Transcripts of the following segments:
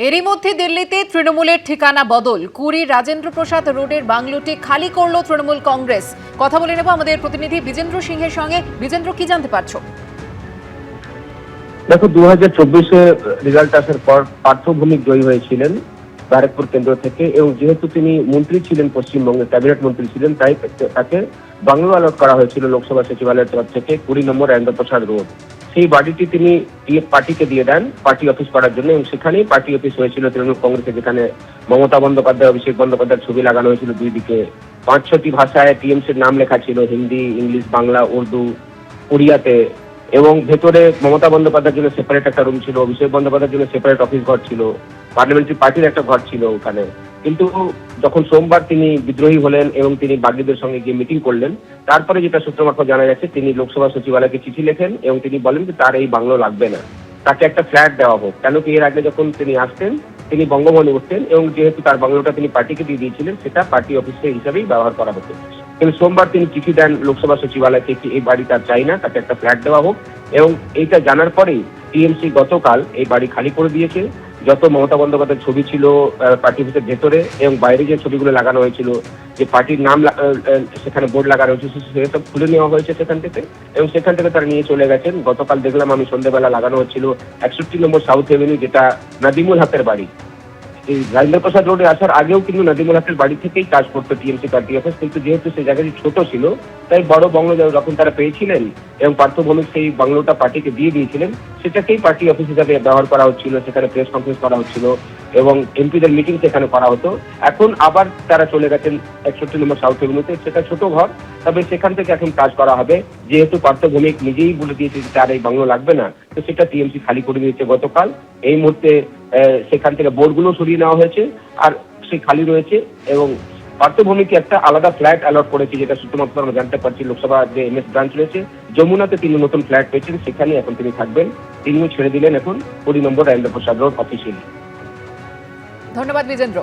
এরই মধ্যে দিল্লিতে তৃণমূলের ঠিকানা বদল। কুড়ি রাজেন্দ্র প্রসাদ রোডের বাংলোটি খালি করল তৃণমূল কংগ্রেস। কথা বলে নেব আমাদের প্রতিনিধি বিজেন্দ্র সিংহের সঙ্গে। বিজেন্দ্র, কি জানতে পারছো? দেখো, 2024-এ রেজাল্ট আসার পর পার্থ ভৌমিক জয়ী হয়েছিলেন ব্যারাকপুর কেন্দ্র থেকে, এবং যেহেতু তিনি মন্ত্রী ছিলেন, পশ্চিমবঙ্গের ক্যাবিনেট মন্ত্রী ছিলেন, তাই তাকে বাংলো অ্যালট করা হয়েছিল লোকসভা সচিবালয়ের তরফ থেকে 20 নম্বর রাজেন্দ্র প্রসাদ রোড। সেই বাড়িটি তিনি পার্টিকে দিয়ে দেন পার্টি অফিস করার জন্য, এবং সেখানেই পার্টি অফিস হয়েছিল তৃণমূল কংগ্রেসের, যেখানে মমতা বন্দ্যোপাধ্যায়, অভিষেক বন্দ্যোপাধ্যায়ের ছবি লাগানো হয়েছিল দুই দিকে। 5-6টি ভাষায় টিএমসির নাম লেখা ছিল, হিন্দি, ইংলিশ, বাংলা, উর্দু, ওড়িয়াতে। এবং ভেতরে মমতা বন্দ্যোপাধ্যায়ের জন্য সেপারেট একটা রুম ছিল, অভিষেক বন্দ্যোপাধ্যায়ের জন্য সেপারেট অফিস ঘর ছিল, পার্লামেন্টারি পার্টির একটা ঘর ছিল ওখানে। কিন্তু যখন সোমবার তিনি বিদ্রোহী হলেন এবং তিনি বাগিদের সঙ্গে গিয়ে মিটিং করলেন, তারপরে যেটা সূত্র মারফত জানা যাচ্ছে, তিনি লোকসভা সচিবালয়কে চিঠি লেখেন এবং তিনি বলেন যে তার এই বাংলো লাগবে না, তাকে একটা ফ্ল্যাট দেওয়া হোক। কেন কি, এর আগে যখন তিনি আসতেন তিনি বঙ্গভবনে উঠতেন, এবং যেহেতু তার বাংলোটা তিনি পার্টিকে দিয়ে দিয়েছিলেন, সেটা পার্টি অফিসে হিসাবেই ব্যবহার করা হতো। কিন্তু সোমবার তিনি চিঠি দেন লোকসভা সচিবালয়কে, এই বাড়ি তার চাই না, তাকে একটা ফ্ল্যাট দেওয়া হোক। এবং এইটা জানার পরেই টিএমসি গতকাল এই বাড়ি খালি করে দিয়েছে। যত মমতা বন্দ্যোপাধ্যায়ের ছবি ছিল পার্টি অফিসের ভেতরে এবং বাইরে যে ছবিগুলো লাগানো হয়েছিল, যে পার্টির নাম সেখানে বোর্ড লাগানো হয়েছে, সেসব খুলে নেওয়া হয়েছে সেখান থেকে, এবং সেখান থেকে তারা নিয়ে চলে গেছেন। গতকাল দেখলাম আমি সন্ধ্যেবেলা লাগানো হচ্ছিল 61 নম্বর সাউথ এভিনিউ, যেটা নাদিমুল হকের বাড়ি। এই রাজেন্দ্র প্রসাদ রোডে আসার আগেও কিন্তু নাদিমুল হকের বাড়ি থেকেই কাজ করতো টিএমসি পার্টি অফিস, কিন্তু যেহেতু সেই জায়গাটি ছোট ছিল, তাই বড় বাংলো যখন তারা পেয়েছিলেন এবং পার্থ ভৌমিক সেই বাংলোটা পার্টিকে দিয়ে দিয়েছিলেন, সেটাকেই পার্টি অফিস হিসাবে ব্যবহার করা হচ্ছিল। সেখানে প্রেস কনফারেন্স করা হচ্ছিল এবং এমপিদের মিটিং সেখানে করা হতো। এখন আবার তারা চলে গেছেন 61 নম্বর সাউথ এভিনিউতে, সেটা ছোট ঘর, তবে সেখান থেকে এখন কাজ করা হবে। যেহেতু পার্থ ভৌমিক নিজেই বলে দিয়েছে যে তার এই বাংলো লাগবে না, তো সেটা টিএমসি খালি করে দিয়েছে গতকাল। এই মুহূর্তে সেখান থেকে বোর্ডগুলো সরিয়ে নেওয়া হয়েছে, আর সে খালি রয়েছে। এবং পার্থ ভৌমিককে একটা আলাদা ফ্ল্যাট অ্যালট করেছে, যেটা সূত্রমাত্র আমরা জানতে পারছি। লোকসভা যে এমএস ব্রাঞ্চ রয়েছে যমুনাতে, তিনি নতুন ফ্ল্যাট পেয়েছেন, সেখানে এখন তিনি থাকবেন। তিনিও ছেড়ে দিলেন এখন 20 নম্বর রাজেন্দ্র প্রসাদ রোড অফিসিয়ালি। ধন্যবাদ বিজেন্দ্র।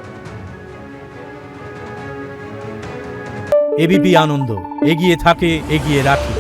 এবিপি আনন্দ, এগিয়ে থাকে, এগিয়ে রাখে।